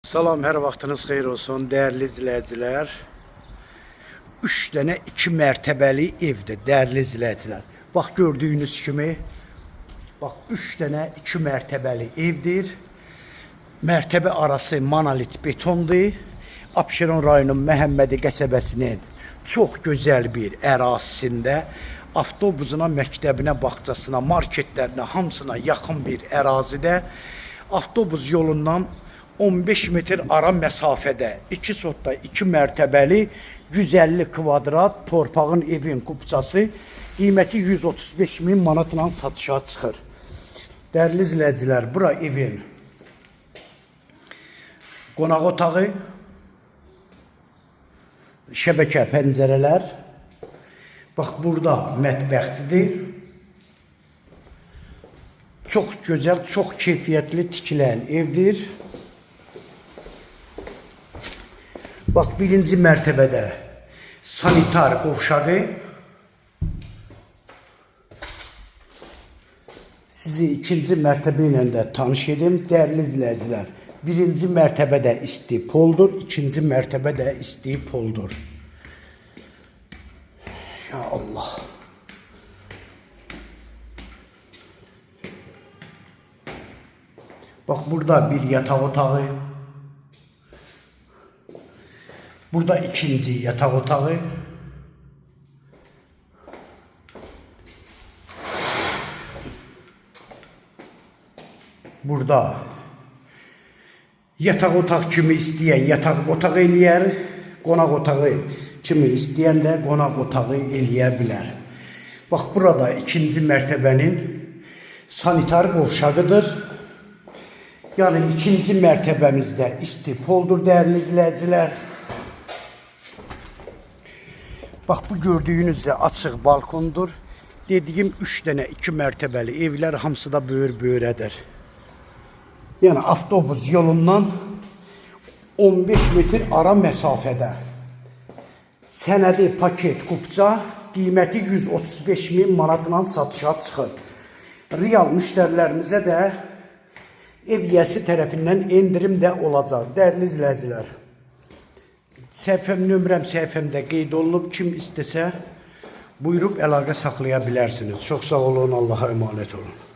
Salam, hər vaxtınız xeyir olsun, dəyərli izləyicilər. 3 dənə 2 mərtəbəli evdir, dəyərli izləyicilər. Bax, gördüyünüz kimi, bax, 3 dənə 2 mərtəbəli evdir. Mərtəbə arası monolit betondur. Abşeron rayonun Məhəmmədi qəsəbəsinin çox gözəl bir ərazisində, avtobusuna, məktəbinə, bağçasına, marketlərinə, hamısına yaxın bir ərazidə, avtobus yolundan 15 metr ara məsafədə 2 sotda 2 mərtəbəli 150 kvadrat torpağın evin kupçası qiyməti 135 min manatla satışa çıxır. Dəyərli izləyicilər, bura evin qonaq otağı, şəbəkə pəncərələr, bax burada mətbəxtidir. Çox gözəl, çox keyfiyyətli tikilən evdir. Bax, birinci mərtəbədə sanitar qovşağı. Sizi ikinci mərtəbə ilə də tanış edim, dəyərli izləyicilər. Birinci mərtəbədə isti poldur, ikinci mərtəbədə isti poldur. Ya Allah. Bax, burada bir yataq otağı. Burada ikinci yataq otağı. Burada yataq otaq kimi istəyən yataq otağı eləyər, qonaq otağı kimi istəyən də qonaq otağı eləyə bilər. Bax, burada ikinci mərtəbənin sanitar qovşağıdır. Yəni, ikinci mərtəbəmizdə isti poldur, dəyərli izləyicilər. Bax, bu gördüyünüz də açıq balkondur. Dediyim 3 dənə 2 mərtəbəli evlər hamısı da böyür-böyrədir. Yəni, avtobus yolundan 15 metr ara məsafədə. Sənədi paket kupça qiyməti 135 min manatla satışa çıxır. Real müştərilərimizə də ev yiyəsi tərəfindən endirim də olacaq. Dəyərli izləyicilər, nömrəm səhifəmdə qeyd olunub. Kim istəsə buyurub əlaqə saxlaya bilərsiniz. Çox sağ olun, Allaha əmanət olun.